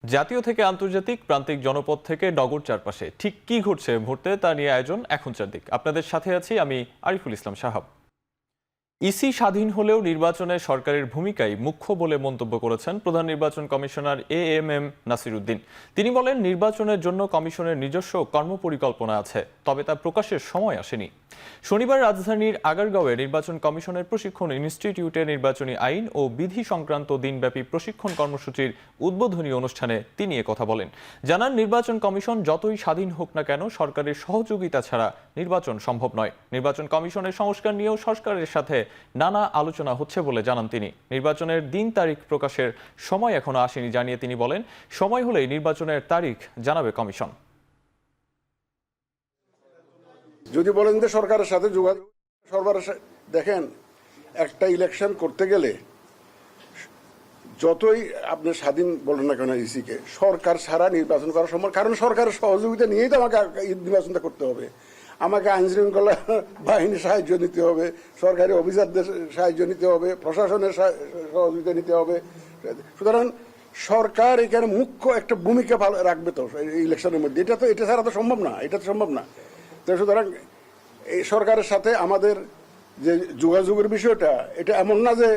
জাতীয় থেকে আন্তর্জাতিক প্রান্তিক জনপদ থেকে নগর চারপাশে ঠিক কি ঘটছে মুহূর্তে তা নিয়ে আয়োজন এখন চারদিক। আপনাদের সাথে আছি আমি আরিফুল ইসলাম সাহাব। ইসি স্বাধীন হলেও নির্বাচনে সরকারের ভূমিকাই মুখ্য বলে মন্তব্য করেছেন প্রধান নির্বাচন কমিশনার এএমএম নাসির উদ্দিন। তিনি বলেন, নির্বাচনের জন্য কমিশনের নিজস্ব কর্মপরিকল্পনা আছে, তবে তা প্রকাশের সময় আসেনি। শনিবার রাজধানীর আগারগাঁওয়ে নির্বাচন কমিশনের প্রশিক্ষণ ইনস্টিটিউটে নির্বাচনী আইন ও বিধি সংক্রান্ত দিনব্যাপী প্রশিক্ষণ কর্মসূচির উদ্বোধনী অনুষ্ঠানে তিনি কথা বলেন। জানান, নির্বাচন কমিশন যতই স্বাধীন হোক না কেন, সরকারের সহযোগিতা ছাড়া নির্বাচন সম্ভব নয়। নির্বাচন কমিশনের সংস্কার নিয়েও সরকারের সাথে নানা আলোচনা হচ্ছে বলে জানান তিনি। নির্বাচনের দিন তারিখ প্রকাশের সময় এখনো আসেনি জানিয়ে তিনি বলেন, সময় হলেই নির্বাচনের তারিখ জানাবে কমিশন। যদি বলেন যে সরকারের সাথে যোগাযোগ, দেখেন, একটা ইলেকশন করতে গেলে যতই আপনি স্বাধীন বলেন না কেন ইসিকে, সরকার ছাড়া নির্বাচন করা সম্ভব, কারণ সরকারের সহযোগিতা নিয়েই তো আমাকে নির্বাচনটা করতে হবে। আমাকে আইন শৃঙ্খলা বাহিনীর সাহায্য নিতে হবে, সরকারি অফিসারদের সাহায্য নিতে হবে, প্রশাসনের সহযোগিতা নিতে হবে। সুতরাং সরকার এখানে মুখ্য একটা ভূমিকা রাখবে তো ইলেকশনের মধ্যে। এটা ছাড়া তো সম্ভব না, এটা তো সম্ভব না। সুতরাং এই সরকারের সাথে আমাদের যে যোগাযোগের বিষয়টা, এটা এমন না যে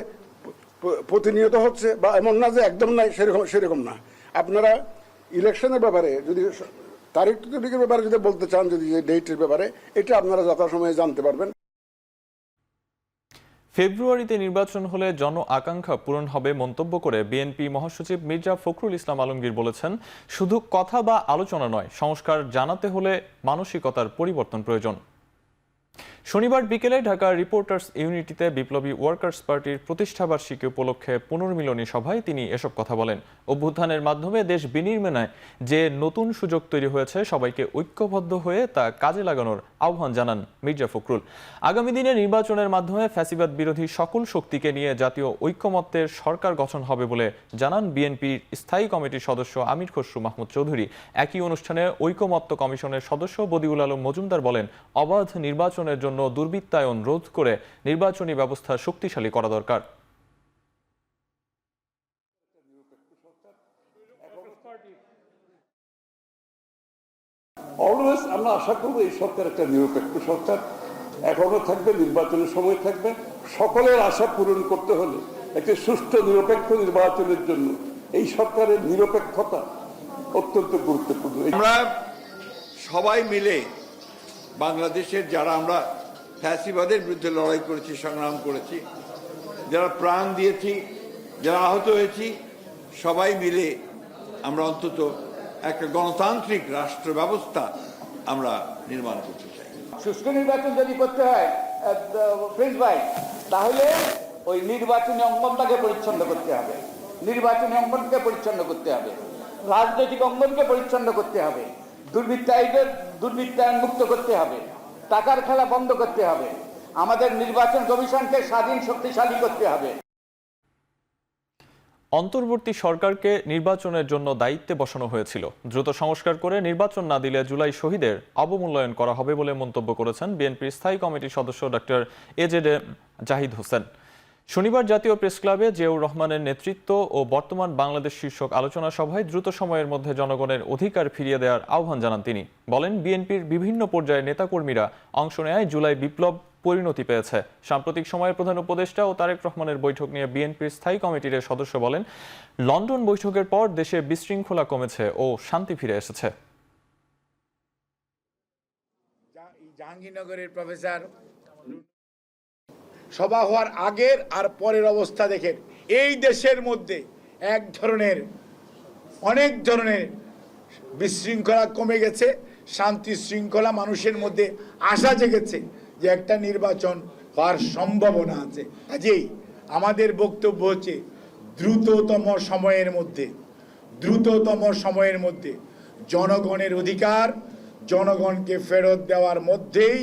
প্রতিনিয়ত হচ্ছে বা এমন না যে একদম নাই, সেরকম না। আপনারা ইলেকশনের ব্যাপারে যদি তারিখের ব্যাপারে যদি বলতে চান, যদি ডেটের ব্যাপারে, এটা আপনারা যথাসময়ে জানতে পারবেন। ফেব্রুয়ারিতে নির্বাচন হলে জন আকাঙ্ক্ষা পূরণ হবে মন্তব্য করে বিএনপি মহাসচিব মির্জা ফখরুল ইসলাম আলমগীর বলেছেন, শুধু কথা বা আলোচনা নয়, সংস্কার জানাতে হলে মানসিকতার পরিবর্তন প্রয়োজন। শনিবার বিকেলে ঢাকা রিপোর্টার্স ইউনিটিতে বিপ্লবী ওয়ার্কার্স পার্টির প্রতিষ্ঠাবার্ষিকী উপলক্ষে পুনর্মিলনী সভায় তিনি এসব কথা বলেন। অভ্যুত্থানের মাধ্যমে দেশ বিনির্মাণে যে নতুন সুযোগ তৈরি হয়েছে, সবাইকে ঐক্যবদ্ধ হয়ে তা কাজে লাগানোর আহ্বান জানান মির্জা ফখরুল। আগামী দিনে নির্বাচনের মাধ্যমে ফ্যাসিবাদ বিরোধী সকল শক্তিকে নিয়ে জাতীয় ঐক্যমত্যের সরকার গঠন হবে বলে জানান বিএনপির স্থায়ী কমিটির সদস্য আমির খসরু মাহমুদ চৌধুরী। একই অনুষ্ঠানে ঐক্যমত্য কমিশনের সদস্য বদিউল আলম মজুমদার বলেন, অবাধ নির্বাচনের জন্য দুর্বৃত্তায়ন রোধ করে নির্বাচনী ব্যবস্থা শক্তিশালী করা দরকার। অলওয়েজ আমরা আশা করব এই সরকার একটা নিরপেক্ষ সরকার এখনো থাকবে, নির্বাচনের সময় থাকবে। সকলের আশা পূরণ করতে হলে একটি সুষ্ঠু নিরপেক্ষ নির্বাচনের জন্য এই সরকারের নিরপেক্ষতা অত্যন্ত গুরুত্বপূর্ণ। আমরা সবাই মিলে বাংলাদেশের যারা আমরা ফ্যাসিবাদের বিরুদ্ধে লড়াই করেছি, সংগ্রাম করেছি, যারা প্রাণ দিয়েছি, যারা আহত হয়েছি, সবাই মিলে আমরা অন্তত একটা গণতান্ত্রিক রাষ্ট্র ব্যবস্থা আমরা নির্মাণ করতে চাই। সুষ্ঠু নির্বাচন যদি করতে হয় প্রিন্স ভাই, তাহলে ওই নির্বাচনী অঙ্গনটাকে পরিচ্ছন্ন করতে হবে, নির্বাচনী অঙ্গনকে পরিচ্ছন্ন করতে হবে, রাজনৈতিক অঙ্গনকে পরিচ্ছন্ন করতে হবে, দুর্বৃত্তায়ন মুক্ত করতে হবে, টাকার খেলা বন্ধ করতে হবে, আমাদের নির্বাচন কমিশনকে স্বাধীন শক্তিশালী করতে হবে। অন্তর্বর্তী সরকারকে নির্বাচনের জন্য দায়িত্বে বসানো হয়েছিল। দ্রুত সংস্কার করে নির্বাচন না দিলে জুলাই শহীদের অবমূল্যায়ন করা হবে বলে মন্তব্য করেছেন বিএনপির স্থায়ী কমিটির সদস্য ডক্টর এজেডে জাহিদ হোসেন। শনিবার জাতীয় প্রেস ক্লাবে জিয়াউর রহমানের নেতৃত্ব ও বর্তমান বাংলাদেশ শীর্ষক আলোচনা সভায় দ্রুত সময়ের মধ্যে জনগণের অধিকার ফিরিয়ে দেওয়ার আহ্বান জানান তিনি। বলেন, বিএনপির বিভিন্ন পর্যায়ের নেতাকর্মীরা অংশ নেয় জুলাই বিপ্লব পরিণতি পেয়েছে। সাম্প্রতিক সময়ের প্রধান উপদেষ্টা ও তারেক রহমানের বৈঠক নিয়ে বিএনপির স্থায়ী কমিটির সদস্য বলেন, লন্ডন বৈঠকের পর দেশে বিশৃঙ্খলা কমেছে ও শান্তি ফিরে এসেছে। জাহাঙ্গীরনগরের প্রফেসর সভা হওয়ার আগের আর পরের অবস্থা দেখেন, এই দেশের মধ্যে অনেক ধরনের বিশৃঙ্খলা কমে গেছে, শান্তি শৃঙ্খলা মানুষের মধ্যে আশা জেগেছে যে একটা নির্বাচন হওয়ার সম্ভাবনা আছে। কাজেই আমাদের বক্তব্য হচ্ছে দ্রুততম সময়ের মধ্যে জনগণের অধিকার জনগণকে ফেরত দেওয়ার মধ্যেই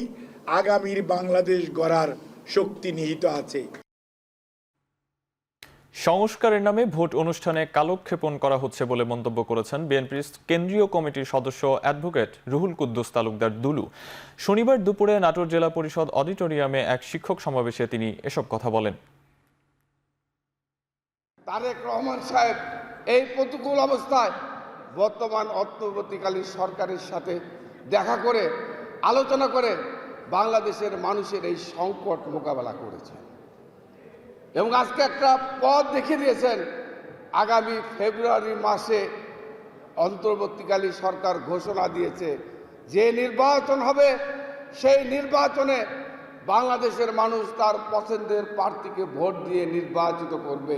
আগামীর বাংলাদেশ গড়ার শক্তি নিহিত আছে। সংস্কারের নামে ভোট অনুষ্ঠানে কালক্ষেপণ করা হচ্ছে বলে মন্তব্য করেছেন বিএনপির কেন্দ্রীয় কমিটির সদস্য অ্যাডভোকেট রুহুল কুদ্দুস তালুকদার দুলু। শনিবার দুপুরে নাটোর জেলা পরিষদ অডিটোরিয়ামে এক শিক্ষক সমাবেশে তিনি এসব কথা বলেন। তারেক রহমান সাহেব এই প্রতিকূল অবস্থায় বর্তমান অন্তর্বর্তীকালীন সরকারের সাথে দেখা করে আলোচনা করে বাংলাদেশের মানুষের এই সংকট মোকাবেলা করেছেন এবং আজকে একটা পথ দেখিয়ে দিয়েছেন। আগামী ফেব্রুয়ারি মাসে অন্তর্বর্তীকালীন সরকার ঘোষণা দিয়েছে যে নির্বাচন হবে সেই নির্বাচনে বাংলাদেশের মানুষ তার পছন্দের প্রার্থীকে ভোট দিয়ে নির্বাচিত করবে।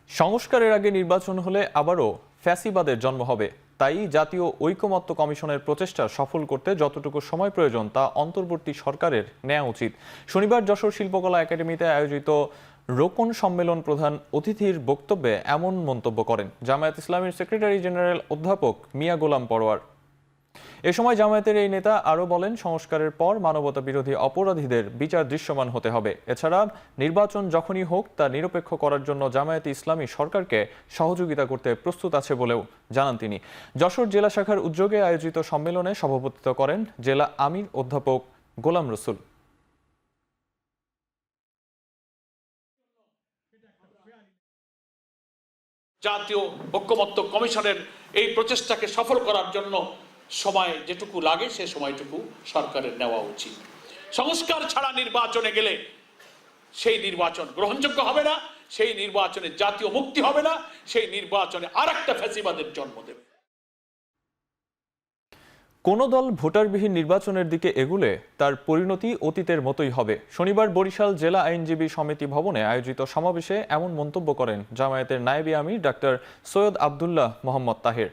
সংস্কারের আগে নির্বাচন হলে আবারও ফ্যাসিবাদের জন্ম হবে। তাই জাতীয় ঐকমত্য কমিশনের প্রচেষ্টা সফল করতে যতটুকু সময় প্রয়োজন তা অন্তর্বর্তী সরকারের নেওয়া উচিত। শনিবার যশোর শিল্পকলা একাডেমিতে আয়োজিত রোকন সম্মেলন প্রধান অতিথির বক্তব্যে এমন মন্তব্য করেন জামায়াত ইসলামীর সেক্রেটারি জেনারেল অধ্যাপক মিয়া গোলাম পরোয়ার। এ সময় জামায়াতের এই নেতা আরও বলেন, সংস্কারের পর মানবতা বিরোধী অপরাধীদের বিচার দৃশ্যমান হতে হবে। এছাড়া নির্বাচন যখনই হোক তা নিরপেক্ষ করার জন্য জামায়াতে ইসলামী সরকারকে সহযোগিতা করতে প্রস্তুত আছে বলেও জানান তিনি। যশোর জেলা শাখার উদ্যোগে আয়োজিত সম্মেলনে সভাপতিত্ব করেন জেলা আমির অধ্যাপক গোলাম রসুল। জাতীয় ঐকমত্য কমিশনের এই প্রচেষ্টাকে সফল করার জন্য সময় যেটুকু লাগে সে সময়টুকু সরকারের নেওয়া উচিত। সংস্কার ছাড়া নির্বাচনে গেলে সেই নির্বাচন গ্রহণযোগ্য হবে না, সেই নির্বাচনে জাতীয় মুক্তি হবে না, সেই নির্বাচনে আরেকটা ফ্যাসিবাদের জন্ম দেবে। কোন দল ভোটারবিহীন নির্বাচনের দিকে এগুলে তার পরিণতি অতীতের মতোই হবে। শনিবার বরিশাল জেলা আইনজীবী সমিতি ভবনে আয়োজিত সমাবেশে এমন মন্তব্য করেন জামায়াতের নায়েবে আমির ডাক্তার সৈয়দ আবদুল্লাহ মোহাম্মদ তাহের।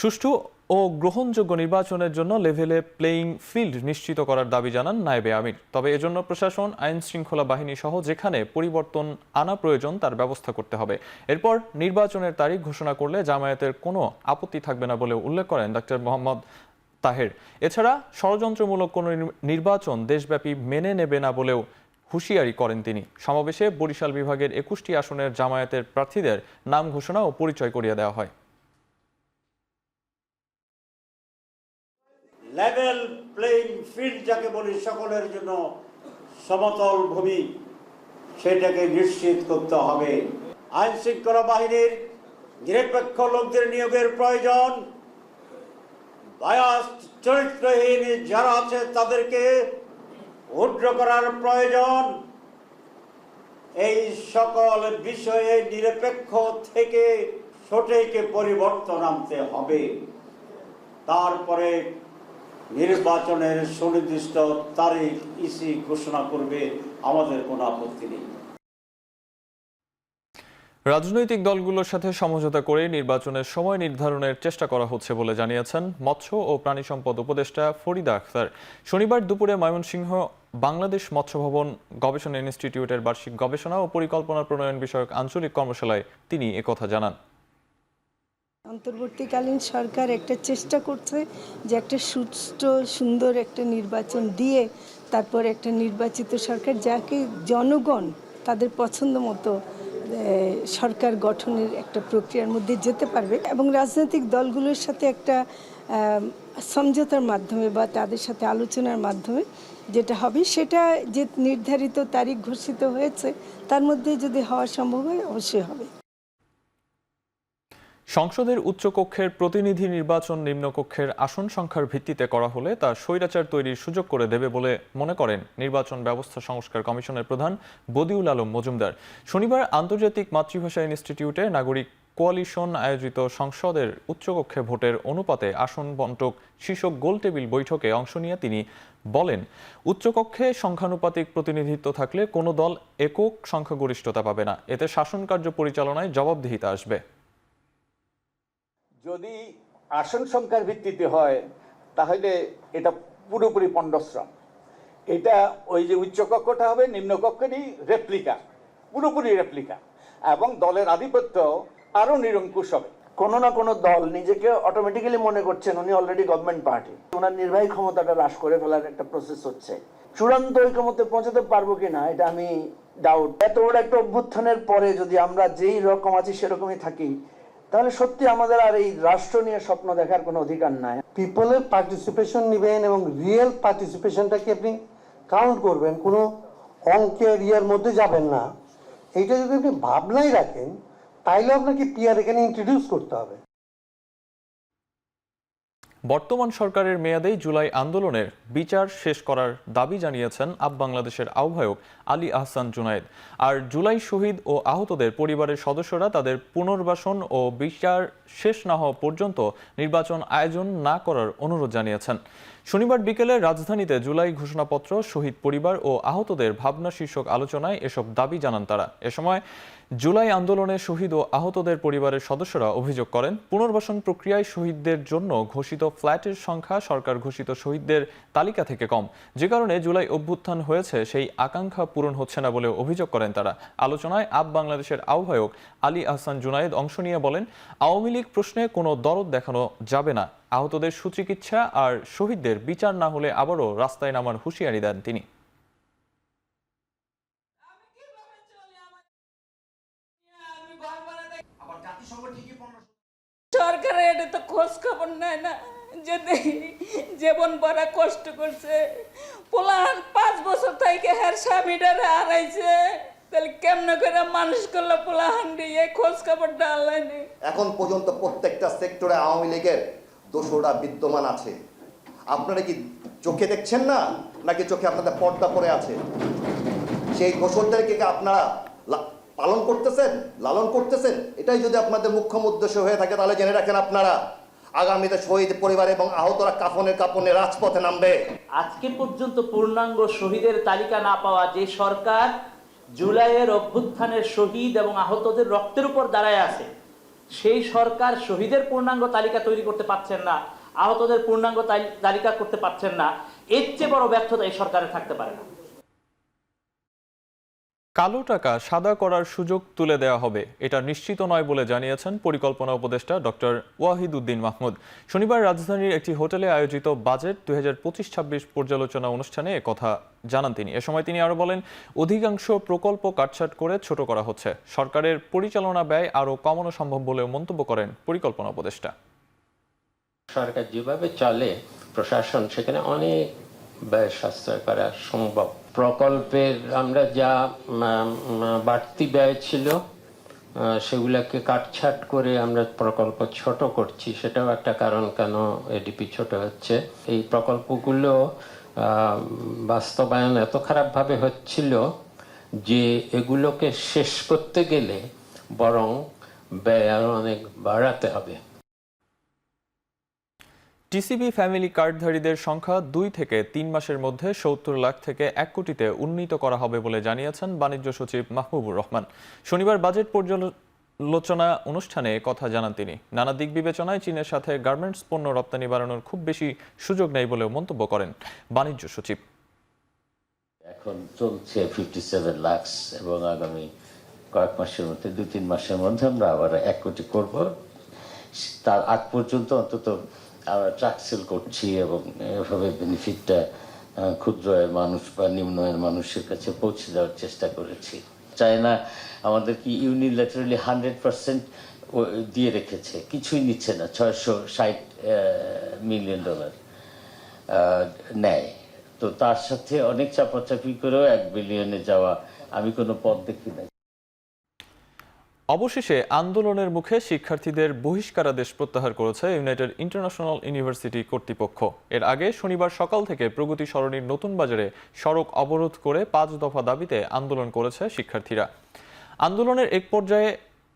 সুষ্ঠু ও গ্রহণযোগ্য নির্বাচনের জন্য লেভেলে প্লেয়িং ফিল্ড নিশ্চিত করার দাবি জানান নায়েবে আমির। তবে এজন্য প্রশাসন, আইন শৃঙ্খলা বাহিনী সহ যেখানে পরিবর্তন আনা প্রয়োজন তার ব্যবস্থা করতে হবে। এরপর নির্বাচনের তারিখ ঘোষণা করলে জামায়াতের কোনো আপত্তি থাকবে না বলে উল্লেখ করেন ডাক্তার মোহাম্মদ তাহের। এছাড়া ষড়যন্ত্রমূলক কোনো নির্বাচন দেশব্যাপী মেনে নেবে না বলেও হুঁশিয়ারি করেন তিনি। সমাবেশে বরিশাল বিভাগের 21টি আসনের জামায়াতের প্রার্থীদের নাম ঘোষণা ও পরিচয় করিয়ে দেওয়া হয়। লেভেল প্লেইং ফিল্ড যাকে বলি, সকলের জন্য সমতল ভূমি, সেটাকে নিশ্চিত করতে হবে। আইন শৃঙ্খলা বাহিনীর নিরপেক্ষ লোকদের নিয়োগের প্রয়োজন। বায়াস চরিত্রহীন যারা আছে তাদেরকে উড্র করার প্রয়োজন। এই সকল বিষয়ে নিরপেক্ষ থেকে সঠিক পরিবর্তন আনতে হবে। তারপরে নির্বাচনের সুনির্দিষ্ট তারিখ ইসি ঘোষণা করবে, আমাদের কোনো আপত্তি নেই। রাজনৈতিক দলগুলোর সাথে সমঝোতা করে নির্বাচনের সময় নির্ধারণের চেষ্টা করা হচ্ছে বলে জানিয়েছেন মৎস্য ও প্রাণী সম্পদ উপদেষ্টা ফরিদা আখতার। শনিবার দুপুরে ময়মনসিংহ বাংলাদেশ মৎস্য ভবন গবেষণা ইনস্টিটিউটের বার্ষিক গবেষণা ও পরিকল্পনা প্রণয়ন বিষয়ক আঞ্চলিক কর্মশালায় তিনি একথা জানান। অন্তর্বর্তীকালীন সরকার একটা চেষ্টা করছে যে একটা সুষ্ঠু সুন্দর একটা নির্বাচন দিয়ে তারপর একটা নির্বাচিত সরকার যাকে জনগণ তাদের পছন্দ মতো সরকার গঠনের একটা প্রক্রিয়ার মধ্যে যেতে পারবে এবং রাজনৈতিক দলগুলোর সাথে একটা সমঝোতার মাধ্যমে বা তাদের সাথে আলোচনার মাধ্যমে যেটা হবে সেটা যে নির্ধারিত তারিখ ঘোষিত হয়েছে তার মধ্যে যদি হওয়া সম্ভব হয় অবশ্যই হবে। সংসদের উচ্চকক্ষের প্রতিনিধি নির্বাচন নিম্নকক্ষের আসন সংখ্যার ভিত্তিতে করা হলে তা স্বৈরাচার তৈরির সুযোগ করে দেবে বলে মনে করেন নির্বাচন ব্যবস্থা সংস্কার কমিশনের প্রধান বদিউল আলম মজুমদার। শনিবার আন্তর্জাতিক মাতৃভাষা ইনস্টিটিউটে নাগরিক কোয়ালিশন আয়োজিত সংসদের উচ্চকক্ষে ভোটের অনুপাতে আসন বন্টক শীর্ষক গোলটেবিল বৈঠকে অংশ নিয়ে তিনি বলেন, উচ্চকক্ষে সংখ্যানুপাতিক প্রতিনিধিত্ব থাকলে কোনো দল একক সংখ্যাগরিষ্ঠতা পাবে না। এতে শাসন কার্য পরিচালনায় জবাবদিহিতা আসবে। যদি আসন সংখ্যার ভিত্তিতে হয় তাহলে এটা পুরোপুরি পণ্ডশ্রম। এটা ওই যে উচ্চকক্ষটা হবে নিম্নকক্ষেরই রেপ্লিকা, পুরোপুরি রেপ্লিকা, এবং দলের আধিপত্য আরো নিরঙ্কুশ হবে। কোনো না কোনো দল নিজেকে অটোমেটিক্যালি মনে করছেন উনি অলরেডি গভর্নমেন্ট পার্টি, ওনার নির্বাহী ক্ষমতাটা হ্রাস করে ফেলার একটা প্রসেস হচ্ছে। চূড়ান্ত ঐকমত্যে পৌঁছাতে পারবো কিনা এটা আমি ডাউট। এত বড় একটা অভ্যুত্থানের পরে যদি আমরা যেই রকম আছি সেরকমই থাকি তাহলে সত্যি আমাদের আর এই রাষ্ট্র নিয়ে স্বপ্ন দেখার কোনো অধিকার নাই। পিপলের পার্টিসিপেশন নেবেন এবং রিয়েল পার্টিসিপেশনটাকে আপনি কাউন্ট করবেন, কোনো অঙ্কের ইয়ের মধ্যে যাবেন না। এইটা যদি আপনি ভাবনাই রাখেন তাইলে আপনাকে পিআর এখানে ইন্ট্রোডিউস করতে হবে। বর্তমান সরকারের মেয়াদেই জুলাই আন্দোলনের বিচার শেষ করার দাবি জানিয়েছেন আপ বাংলাদেশের আহ্বায়ক আলী আহসান জুনায়েদ। আর জুলাই শহীদ ও আহতদের পরিবারের সদস্যরা তাদের পুনর্বাসন ও বিচার শেষ না হওয়া পর্যন্ত নির্বাচন আয়োজন না করার অনুরোধ জানিয়েছেন। শনিবার বিকেলে রাজধানীতে জুলাই ঘোষণাপত্র, শহীদ পরিবার ও আহতদের ভাবনা শীর্ষক আলোচনায় এসব দাবি জানান তারা। এ সময় জুলাই আন্দোলনে শহীদ ও আহতদের পরিবারের সদস্যরা অভিযোগ করেন, পুনর্বাসন প্রক্রিয়ায় শহীদদের জন্য ঘোষিত ফ্ল্যাটের সংখ্যা সরকার ঘোষিত শহীদদের তালিকা থেকে কম, যে কারণে জুলাই অভ্যুত্থান হয়েছে সেই আকাঙ্ক্ষা পূরণ হচ্ছে না বলে অভিযোগ করেন তারা। আলোচনায় আপ বাংলাদেশের আহ্বায়ক আলী আহসান জুনায়েদ অংশ নিয়ে বলেন, আওয়ামী লীগ প্রশ্নে কোনো দরদ দেখানো যাবে না। আহতদের সুচিকিৎসা আর শহীদদের বিচার না হলে আবারও রাস্তায় নামার হুঁশিয়ারি দেন তিনি। সরকারের এটা তো খোঁজ খবর নেয় না, যদি জীবন বড় কষ্ট করছে, পোলাহান 5 বছর থেকে হের স্বামীটারে হারাইছে, তাহলে কেমন করে মানুষ করলো পোলাহান দিয়ে খোঁজ খবরটা আল্লাহ নেই। এখন পর্যন্ত প্রত্যেকটা সেক্টরে আওয়ামী লীগের দোষরা বিদ্যমান আছে। আপনারা কি চোখে দেখছেন না, নাকি চোখে আপনাদের পর্দা পড়ে আছে? সেই দোষরদেরকে আপনারা পালন করতেছেন, লালন করতেছেন। এটাই যদি আপনাদের মুখ্য উদ্দেশ্য হয়ে থাকে, তাহলে জেনে রাখেন আপনারা আগামীতে শহীদ পরিবার এবং আহতরা কাফনে রাজপথে নামবে। আজকে পর্যন্ত পূর্ণাঙ্গ শহীদের তালিকা না পাওয়া যে সরকার জুলাইয়ের অভ্যুত্থানের শহীদ এবং আহতদের রক্তের উপর দাঁড়ায় আছে, সেই সরকার শহীদের পূর্ণাঙ্গ তালিকা তৈরি করতে পারছেন না, আহতদের পূর্ণাঙ্গ তালিকা করতে পারছেন না। এর চেয়ে বড় ব্যর্থতা এই সরকারে থাকতে পারে না। কালো টাকা সাদা করার সুযোগ তুলে দেওয়া হবে, এটা নিশ্চিত নয় বলে জানিয়েছেন পরিকল্পনা উপদেষ্টা ডক্টর ওয়াহিদ উদ্দিন মাহমুদ। শনিবার রাজধানীর একটি হোটেলে আয়োজিত বাজেট 2025-26 পর্যালোচনা অনুষ্ঠানে একথা জানান তিনি। এ সময় তিনি আরো বলেন, অধিকাংশ প্রকল্প কাটছাঁট করে ছোট করা হচ্ছে, সরকারের পরিচালনা ব্যয় আরও কমানো সম্ভব বলেও মন্তব্য করেন পরিকল্পনা উপদেষ্টা। সরকার যেভাবে চলে প্রশাসন, সেখানে অনেক ব্যয় সাশ্রয় করা সম্ভব। প্রকল্পের আমরা যা বাড়তি ব্যয় ছিল সেগুলোকে কাটছাঁট করে আমরা প্রকল্প ছোট করছি, সেটাও একটা কারণ কেন এডিপি ছোট হচ্ছে। এই প্রকল্পগুলো বাস্তবায়ন এত খারাপভাবে হচ্ছিল যে এগুলোকে শেষ করতে গেলে বরং ব্যয় আরো অনেক বাড়াতে হবে। টিসিবি ফ্যামিলি কার্ডধারীদের সংখ্যা 2 থেকে 3 মাসের মধ্যে 70 লাখ থেকে 1 কোটিতে উন্নীত করা হবে বলে জানিয়েছেন বাণিজ্য সচিব মাহবুবুর রহমান। শনিবার বাজেট পর্যালোচনা অনুষ্ঠানে কথা জানান তিনি। নানা দিক বিবেচনায় চীনের সাথে গার্মেন্টস পণ্য রপ্তানি বাড়ানোর খুব বেশি সুযোগ নেই বলেও মন্তব্য করেন বাণিজ্য সচিব। এখন চলছে 57 লাখ এবং আগামী কয়েক মাসের মধ্যে 2-3 মাসের মধ্যে আমরা আবার 1 কোটি করব। তার আগ পর্যন্ত অন্তত আমরা ট্রাক সেল করছি এবং এভাবে বেনিফিটটা ক্ষুদ্র আয়ের মানুষ বা নিম্ন আয়ের মানুষের কাছে পৌঁছে দেওয়ার চেষ্টা করেছি। চায়না আমাদেরকে ইউনিল্যাটারালি 100% দিয়ে রেখেছে, কিছুই নিচ্ছে না, $660 মিলিয়ন নেয়। তো তার সাথে অনেক চাপাচাপি করেও 1 বিলিয়নে যাওয়া আমি কোনো পথ দেখি নাই। অবশেষে আন্দোলনের মুখে শিক্ষার্থীদের বহিষ্কারাদেশ প্রত্যাহার করেছে ইউনাইটেড ইন্টারন্যাশনাল ইউনিভার্সিটি কর্তৃপক্ষ। এর আগে শনিবার সকাল থেকে প্রগতি সরণির নতুন বাজারে সড়ক অবরোধ করে 5 দফা দাবিতে আন্দোলন করেছে শিক্ষার্থীরা। আন্দোলনের এক পর্যায়ে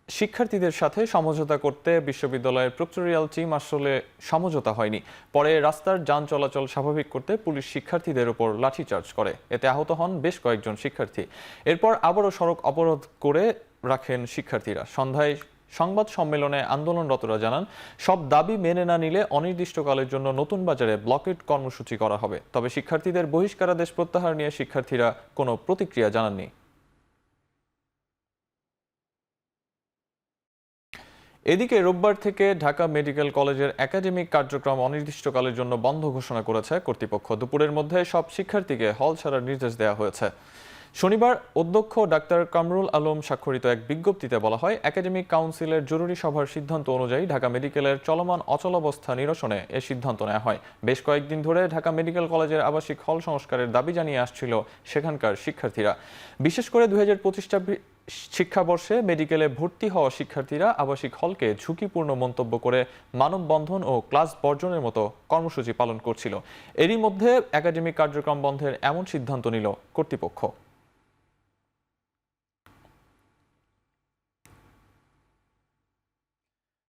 শিক্ষার্থীদের সাথে সমঝোতা করতে বিশ্ববিদ্যালয়ের প্রক্টোরিয়াল টিম আসলে সমঝোতা হয়নি। পরে রাস্তার যান চলাচল স্বাভাবিক করতে পুলিশ শিক্ষার্থীদের উপর লাঠিচার্জ করে, এতে আহত হন বেশ কয়েকজন শিক্ষার্থী। এরপর আবারও সড়ক অবরোধ করে রাখেন শিক্ষার্থীরা। সন্ধ্যায় সংবাদ সম্মেলনে আন্দোলনরতরা জানান, সব দাবি মেনে না নিলে অনির্দিষ্টকালের জন্য নতুন বাজারে ব্লকেট কর্মসূচি করা হবে। তবে শিক্ষার্থীদের বহিষ্কারাদেশ প্রত্যাহার নিয়ে শিক্ষার্থীরা কোনো প্রতিক্রিয়া জানাননি। এদিকে রোববার থেকে ঢাকা মেডিকেল কলেজের একাডেমিক কার্যক্রম অনির্দিষ্টকালের জন্য বন্ধ ঘোষণা করেছে কর্তৃপক্ষ। দুপুরের মধ্যে সব শিক্ষার্থীকে হল ছাড়ার নির্দেশ দেওয়া হয়েছে। শনিবার অধ্যক্ষ ডাক্তার কামরুল আলম স্বাক্ষরিত এক বিজ্ঞপ্তিতে বলা হয়, একাডেমিক কাউন্সিলের জরুরি সভার সিদ্ধান্ত অনুযায়ী ঢাকা মেডিকেলের চলমান অচলাবস্থা নিরসনে এ সিদ্ধান্ত নেওয়া হয়। বেশ কয়েকদিন ধরে ঢাকা মেডিকেল কলেজের আবাসিক হল সংস্কারের দাবি জানিয়ে আসছিল সেখানকার শিক্ষার্থীরা। বিশেষ করে 2025 শিক্ষাবর্ষে মেডিকেলে ভর্তি হওয়া শিক্ষার্থীরা আবাসিক হলকে ঝুঁকিপূর্ণ মন্তব্য করে মানববন্ধন ও ক্লাস বর্জনের মতো কর্মসূচি পালন করছিল। এরই মধ্যে একাডেমিক কার্যক্রম বন্ধের এমন সিদ্ধান্ত নিল কর্তৃপক্ষ।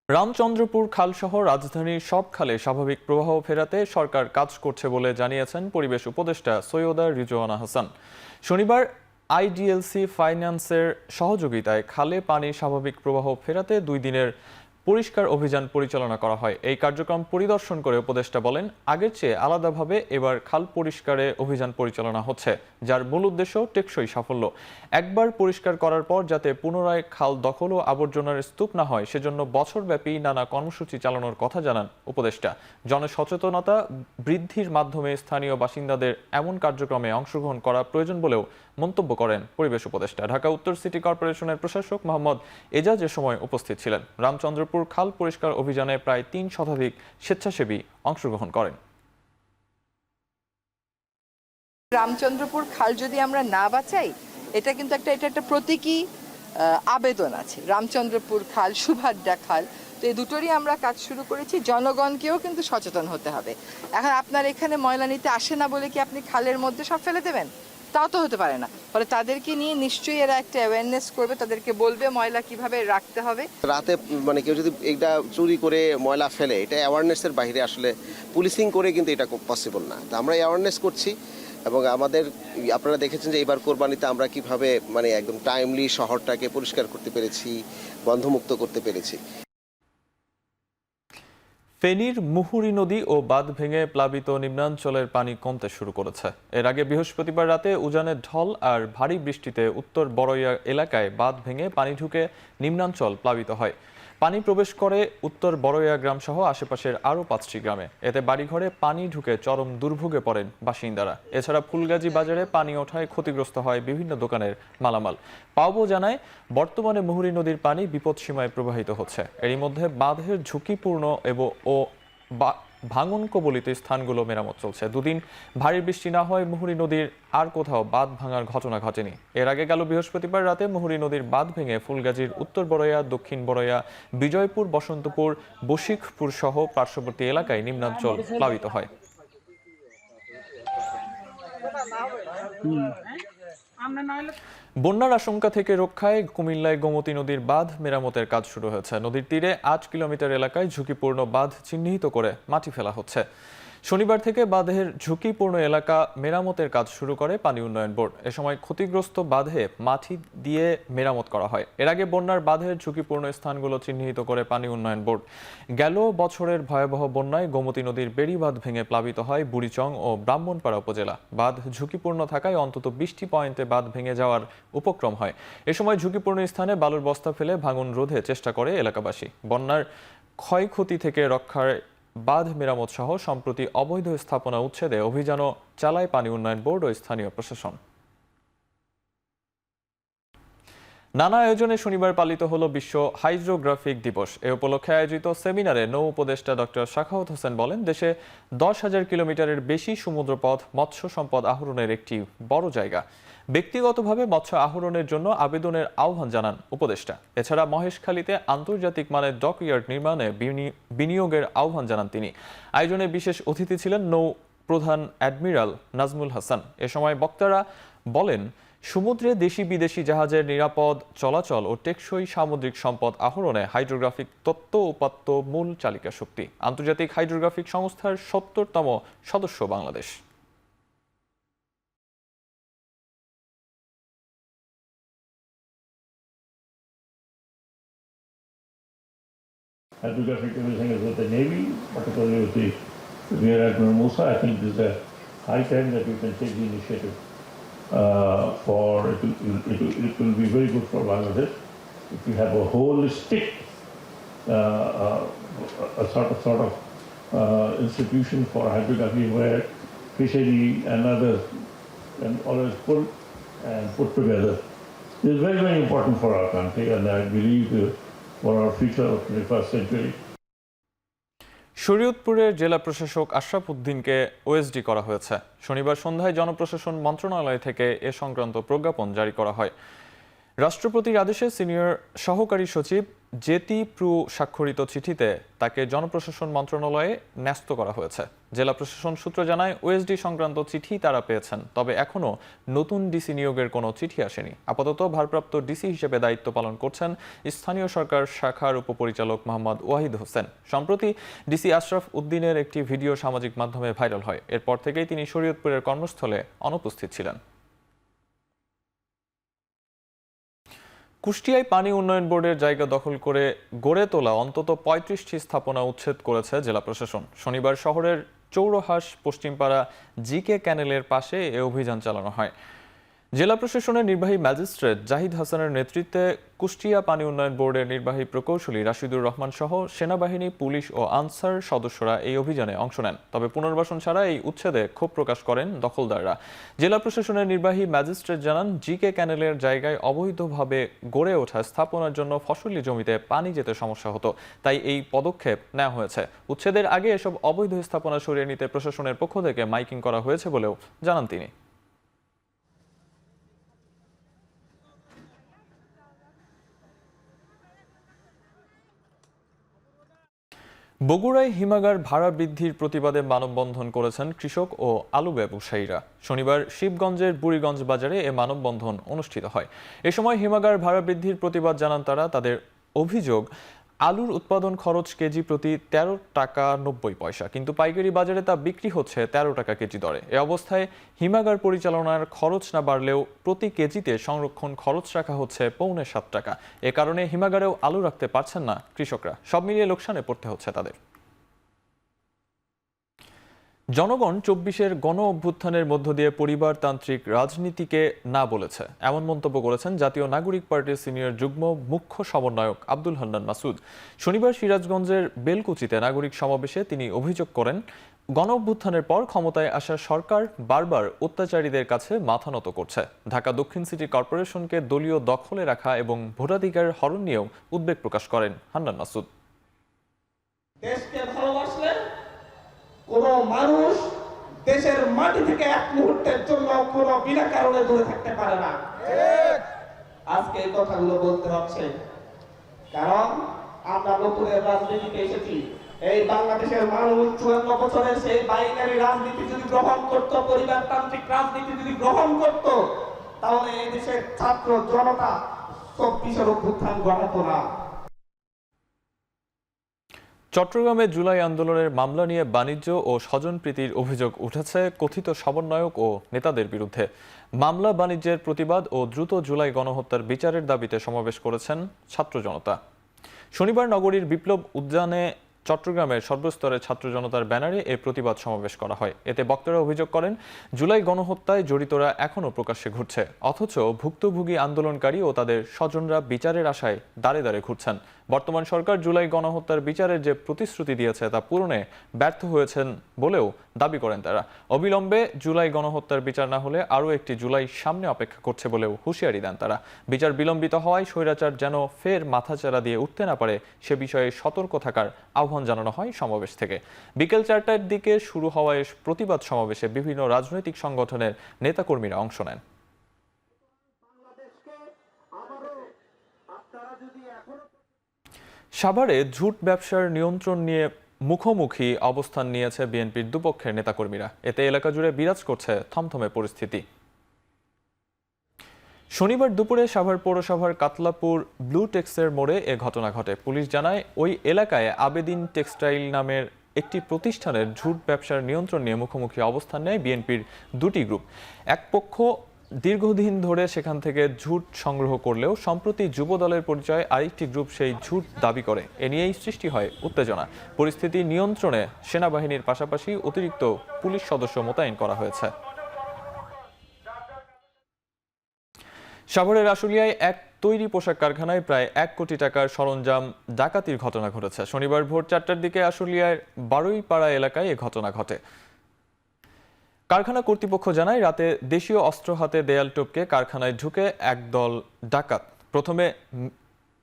রামচন্দ্রপুর খালসহ রাজধানীর সব খালে স্বাভাবিক প্রবাহ ফেরাতে সরকার কাজ করছে বলে জানিয়েছেন পরিবেশ উপদেষ্টা সৈয়দা রিজওয়ানা হাসান। শনিবার আইডিএলসি ফাইন্যান্সের সহযোগিতায় খালে পানির স্বাভাবিক প্রবাহ ফেরাতে 2 দিনের পরিষ্কার অভিযান পরিচালনা করা হয়। এই কার্যক্রম পরিদর্শন করে উপদেষ্টা বলেন, আগের চেয়ে আলাদাভাবে এবার খাল পরিষ্কারে অভিযান পরিচালনা হচ্ছে, যার মূল উদ্দেশ্য টেকসই সাফল্য। একবার পরিষ্কার করার পর যাতে পুনরায় খাল দখল ও আবর্জনার স্তূপ না হয়, সেজন্য বছরব্যাপী নানা কর্মসূচি চালানোর কথা জানান উপদেষ্টা। জনসচেতনতা বৃদ্ধির মাধ্যমে স্থানীয় বাসিন্দাদের এমন কার্যক্রমে অংশগ্রহণ করা প্রয়োজন বলেও মন্তব্য করেন পরিবেশ উপদেষ্টা। ঢাকা উত্তর সিটি কর্পোরেশনের প্রশাসক মোহাম্মদ এজাজ এ সময় উপস্থিত ছিলেন। রামচন্দ্রপুর খাল পরিষ্কার অভিযানে প্রায় 3 শতাধিক স্বেচ্ছাসেবী অংশগ্রহণ করেন। রামচন্দ্রপুর খাল যদি আমরা না বাঁচাই, এটা কিন্তু একটা প্রতীকী আবেদন আছে। রামচন্দ্রপুর খাল, সুভাদ্রা খাল, তো এই দুটোরই আমরা কাজ শুরু করেছি। জনগণকেও কিন্তু সচেতন হতে হবে। এখন আপনার এখানে ময়লা নিতে আসে না বলে কি আপনি খালের মধ্যে সব ফেলে দেবেন? তা তো হতে পারে না। ফলে তাদেরকে নিয়ে নিশ্চয়ই এরা একটা অ্যাওয়ারনেস করবে, তাদেরকে বলবে ময়লা কিভাবে রাখতে হবে। রাতে কেউ যদি এটা চুরি করে ময়লা ফেলে, এটা অ্যাওয়ারনেসের বাইরে, আসলে পুলিশিং করে কিন্তু এটা পসিবল না। তো আমরা অ্যাওয়ারনেস করছি এবং আমাদের আপনারা দেখেছেন যে এবার কোরবানিতে আমরা কিভাবে একদম টাইমলি শহরটাকে পরিষ্কার করতে পেরেছি, গন্ধমুক্ত করতে পেরেছি। ফেনীর মুহুরী নদী ও বাঁধ ভেঙে প্লাবিত নিম্নাঞ্চলের পানি কমতে শুরু করেছে। এর আগে বৃহস্পতিবার রাতে উজানের ঢল আর ভারী বৃষ্টিতে উত্তর বড়ইয়া এলাকায় বাঁধ ভেঙে পানি ঢুকে নিম্নাঞ্চল প্লাবিত হয়। পানি প্রবেশ করে উত্তর বড়ইয়া গ্রাম সহ আশেপাশের আরও 5টি গ্রামে। এতে বাড়িঘরে পানি ঢুকে চরম দুর্ভোগে পড়েন বাসিন্দারা। এছাড়া ফুলগাজী বাজারে পানি ওঠায় ক্ষতিগ্রস্ত হয় বিভিন্ন দোকানের মালামাল। পাওবো জানায়, বর্তমানে মুহুরী নদীর পানি বিপদসীমায় প্রবাহিত হচ্ছে। এরই মধ্যে বাঁধের ঝুঁকিপূর্ণ ও ভাঙন কবলিত স্থানগুলো মেরামত চলছে। 2 দিন ভারী বৃষ্টি না হয় মুহুরী নদীর আর কোথাও বাঁধ ভাঙার ঘটনা ঘটেনি। এর আগে গেল বৃহস্পতিবার রাতে মুহুরী নদীর বাঁধ ভেঙে ফুলগাজীর উত্তর বড়ইয়া, দক্ষিণ বড়ইয়া, বিজয়পুর, বসন্তপুর, বশিকপুর সহ পার্শ্ববর্তী এলাকায় নিম্নাঞ্চল প্লাবিত হয়। বন্যার আশঙ্কা থেকে রক্ষায় কুমিল্লায় গোমতী নদীর বাঁধ মেরামতের কাজ শুরু হয়েছে। নদীর তীরে 8 কিলোমিটার এলাকায় ঝুঁকিপূর্ণ বাঁধ চিহ্নিত করে মাটি ফেলা হচ্ছে। শনিবার থেকে বাঁধের ঝুঁকিপূর্ণ এলাকা মেরামতের কাজ শুরু করে পানি উন্নয়ন বোর্ড। এ সময় ক্ষতিগ্রস্ত বাঁধে মাটি দিয়ে মেরামত করা হয়। এর আগে বন্যার বাঁধের ঝুঁকিপূর্ণ স্থানগুলো চিহ্নিত করে পানি উন্নয়ন বোর্ড। গেল বছরের ভয়াবহ বন্যায় গোমতী নদীর বেড়ি বাঁধ ভেঙে প্লাবিত হয় বুড়িচং ও ব্রাহ্মণপাড়া উপজেলা। বাঁধ ঝুঁকিপূর্ণ থাকায় অন্তত 20টি পয়েন্টে বাঁধ ভেঙে যাওয়ার উপক্রম হয়। এ সময় ঝুঁকিপূর্ণ স্থানে বালুর বস্তা ফেলে ভাঙন রোধে চেষ্টা করে এলাকাবাসী। বন্যার ক্ষয়ক্ষতি থেকে রক্ষার বাঁধ মেরামত সহ সম্প্রতি অবৈধ স্থাপনা উচ্ছেদে অভিযানও চালায় পানি উন্নয়ন বোর্ড ও স্থানীয় প্রশাসন। নানা আয়োজনে শনিবার পালিত হলো বিশ্ব হাইড্রোগ্রাফিক দিবস। এ উপলক্ষে আয়োজিত সেমিনারে নৌ উপদেষ্টা ডক্টর সাখাওয়াত হোসেন বলেন, দেশে 10,000 কিলোমিটারের বেশি সমুদ্রপথ মৎস্য সম্পদ আহরণের একটি বড় জায়গা। ব্যক্তিগতভাবে মৎস্য আহরণের জন্য আবেদনের আহ্বান জানান উপদেষ্টা। এছাড়া মহেশখালীতে আন্তর্জাতিক মানের ডকইয়ার্ড নির্মাণে বিনিয়োগের আহ্বান জানান তিনি। আয়োজনে বিশেষ অতিথি ছিলেন নৌ প্রধান অ্যাডমিরাল নাজমুল হাসান। এ সময় বক্তারা বলেন, সমুদ্রে দেশি বিদেশি জাহাজের নিরাপদ চলাচল ও টেকসই সামুদ্রিক সম্পদ আহরণে হাইড্রোগ্রাফিক তত্ত্ব উপাত্ত মূল চালিকা শক্তি। আন্তর্জাতিক হাইড্রোগ্রাফিক সংস্থার 70তম সদস্য Bangladesh. Hydrographic imaging is with the Navy, particularly with the Rear Admiral Musa. I think this is a high time that we can take the initiative. It will be very good for Bangladesh if we have a holistic sort of institution for hydrography where fishery and others can always pull and put together. This is very, very important for our country, and I believe for our future of 21st century. শরীয়তপুরের জেলা প্রশাসক আশরাফ উদ্দিনকে OSD করা হয়েছে। শনিবার সন্ধ্যায় জনপ্রশাসন মন্ত্রণালয় থেকে এ সংক্রান্ত প্রজ্ঞাপন জারি করা হয়। রাষ্ট্রপতির আদেশে সিনিয়র সহকারী সচিব জেতি প্রু স্বাক্ষরিত চিঠিতে তাকে জনপ্রশাসন মন্ত্রণালয়ে ন্যস্ত করা হয়েছে। জেলা প্রশাসন সূত্র জানায়, ওএসডি সংক্রান্ত চিঠি তারা পেয়েছেন, তবে এখনও নতুন ডিসি নিয়োগের কোনো চিঠি আসেনি। আপাতত ভারপ্রাপ্ত ডিসি হিসেবে দায়িত্ব পালন করছেন স্থানীয় সরকার শাখার উপপরিচালক মোহাম্মদ ওয়াহিদ হোসেন। সম্প্রতি ডিসি আশরাফ উদ্দিনের একটি ভিডিও সামাজিক মাধ্যমে ভাইরাল হয়। এরপর থেকেই তিনি শরীয়তপুরের কর্মস্থলে অনুপস্থিত ছিলেন। কুষ্টিয়ায় পানি উন্নয়ন বোর্ডের জায়গা দখল করে গড়ে তোলা অন্তত ৩৫টি স্থাপনা উচ্ছেদ করেছে জেলা প্রশাসন। শনিবার শহরের চৌরহাস পশ্চিমপাড়া জিকে ক্যানেলের পাশে এ অভিযান চালানো হয়। জেলা প্রশাসনের নির্বাহী ম্যাজিস্ট্রেট জাহিদ হাসানের নেতৃত্বে কুষ্টিয়া পানি উন্নয়ন বোর্ডের নির্বাহী প্রকৌশলী রাশিদুর রহমান সহ সেনাবাহিনী, পুলিশ ও আনসার সদস্যরা এই অভিযানে অংশ নেন। তবে পুনর্বাসন ছাড়া এই উচ্ছেদে ক্ষোভ প্রকাশ করেন দখলদাররা। জেলা প্রশাসনের নির্বাহী ম্যাজিস্ট্রেট জানান, জিকে ক্যানেলের জায়গায় অবৈধভাবে গড়ে ওঠা স্থাপনার জন্য ফসলি জমিতে পানি যেতে সমস্যা হতো, তাই এই পদক্ষেপ নেওয়া হয়েছে। উচ্ছেদের আগে এসব অবৈধ স্থাপনা সরিয়ে নিতে প্রশাসনের পক্ষ থেকে মাইকিং করা হয়েছে বলেও জানান তিনি। বগুড়ায় হিমাগার ভাড়া বৃদ্ধির প্রতিবাদে মানববন্ধন করেছেন কৃষক ও আলু ব্যবসায়ীরা। শনিবার শিবগঞ্জের বুড়িগঞ্জ বাজারে এ মানববন্ধন অনুষ্ঠিত হয়। এ সময় হিমাগার ভাড়া বৃদ্ধির প্রতিবাদ জানান তারা। তাদের অভিযোগ, আলুর উৎপাদন খরচ কেজি প্রতি 13 টাকা 90 পয়সা, কিন্তু পাইকারি বাজারে তা বিক্রি হচ্ছে 13 টাকা কেজি দরে। এ অবস্থায় হিমাগার পরিচালনার খরচ না বাড়লেও প্রতি কেজিতে সংরক্ষণ খরচ রাখা হচ্ছে 6.25 টাকা। এ কারণে হিমাগারেও আলু রাখতে পারছেন না কৃষকরা। সব মিলিয়ে লোকসানে পড়তে হচ্ছে তাদের। জনগণ 24-এর গণ অভ্যুত্থানের মধ্য দিয়ে পরিবারতান্ত্রিক রাজনীতিকে না বলেছে, এমন মন্তব্য করেছেন জাতীয় নাগরিক পার্টির সিনিয়র যুগ্ম মুখ্য সমন্বয়ক আব্দুল হান্নান মাসুদ। শনিবার সিরাজগঞ্জের বেলকুচিতে নাগরিক সমাবেশে তিনি অভিযোগ করেন, গণ অভ্যুত্থানের পর ক্ষমতায় আসা সরকার বারবার অত্যাচারীদের কাছে মাথা নত করছে। ঢাকা দক্ষিণ সিটি কর্পোরেশনকে দলীয় দখলে রাখা এবং ভোটাধিকার হরণ নিয়েও উদ্বেগ প্রকাশ করেন হান্নান মাসুদ। দেশকে ভালোবাসলে কোন মানুষ দেশের মাটি থেকে এক মুহূর্তের জন্য কোনো বিনা কারণে দূরে থাকতে পারে না। আজকে এই কথাগুলো বলতে হচ্ছে কারণ আমরা নতুনের রাজনীতিতে এসেছি। এই বাংলাদেশের মানুষ 54 বছরের সেই বাইনারি রাজনীতি যদি গ্রহণ করত, পরিবারতান্ত্রিক রাজনীতি যদি গ্রহণ করত, তাহলে এই দেশের ছাত্র জনতা 24-এর অভ্যুত্থান ঘটাতো না। চট্টগ্রামে জুলাই আন্দোলনের মামলা নিয়ে বাণিজ্য ও স্বজনপ্রীতির অভিযোগ উঠেছে কথিত সমন্বয়ক ও নেতাদের বিরুদ্ধে। মামলা বাণিজ্যের প্রতিবাদ ও দ্রুত জুলাই গণহত্যার বিচারের দাবিতে সমাবেশ করেছেন ছাত্র জনতা। শনিবার নগরীর বিপ্লব উদ্যানে চট্টগ্রামের সর্বস্তরের ছাত্র জনতার ব্যানারে এ প্রতিবাদ সমাবেশ করা হয়। এতে বক্তারা অভিযোগ করেন, জুলাই গণহত্যায় জড়িতরা এখনও প্রকাশ্যে ঘুরছে, অথচ ভুক্তভোগী আন্দোলনকারী ও তাদের স্বজনরা বিচারের আশায় দাঁড়ে দাঁড়ে ঘুরছেন। বর্তমান সরকার জুলাই গণহত্যার বিচারের যে প্রতিশ্রুতি দিয়েছে তা পূরণে ব্যর্থ হয়েছেন বলেও দাবি করেন তারা। অবিলম্বে জুলাই গণহত্যার বিচার না হলে আরও একটি জুলাই সামনে অপেক্ষা করছে বলেও হুঁশিয়ারি দেন তারা। বিচার বিলম্বিত হওয়ায় স্বৈরাচার যেন ফের মাথাচাড়া দিয়ে উঠতে না পারে সে বিষয়ে সতর্ক থাকার আহ্বান জানানো হয় সমাবেশ থেকে। বিকেল 4টার দিকে শুরু হওয়া এই প্রতিবাদ সমাবেশে বিভিন্ন রাজনৈতিক সংগঠনের নেতাকর্মীরা অংশ নেন। সাভারে ঝুট ব্যবসার নিয়ন্ত্রণ নিয়ে মুখোমুখি অবস্থান নিয়েছে বিএনপির দুপক্ষের নেতাকর্মীরা। এতে এলাকা জুড়ে বিরাজ করছে থমথমে পরিস্থিতি। শনিবার দুপুরে সাভার পৌরসভার কাতলাপুর ব্লু টেক্সের মোড়ে এ ঘটনা ঘটে। পুলিশ জানায়, ওই এলাকায় আবেদিন টেক্সটাইল নামের একটি প্রতিষ্ঠানের ঝুট ব্যবসার নিয়ন্ত্রণ নিয়ে মুখোমুখি অবস্থান নেয় বিএনপির দুটি গ্রুপ। এক পক্ষ দীর্ঘদিন ধরে সেখান থেকে ঝুট সংগ্রহ করলেও সম্প্রতি যুব দলের পরিচয়ে আরেকটি গ্রুপ সেই ঝুট দাবি করে। এ নিয়েই সৃষ্টি হয় উত্তেজনা। পরিস্থিতি নিয়ন্ত্রণে সেনাবাহিনীর পাশাপাশি অতিরিক্ত পুলিশ সদস্য মোতায়েন করা হয়েছে। সাভারের আশুলিয়ায় এক তৈরি পোশাক কারখানায় প্রায় 1 কোটি টাকার সরঞ্জাম ডাকাতির ঘটনা ঘটেছে। শনিবার ভোর 4টার দিকে আশুলিয়ার বারুইপাড়া এলাকায় এ ঘটনা ঘটে। কারখানা কর্তৃপক্ষ জানায়, রাতে দেশীয় অস্ত্র হাতে দেয়াল টপকে কারখানায় ঢুকে একদল ডাকাত প্রথমে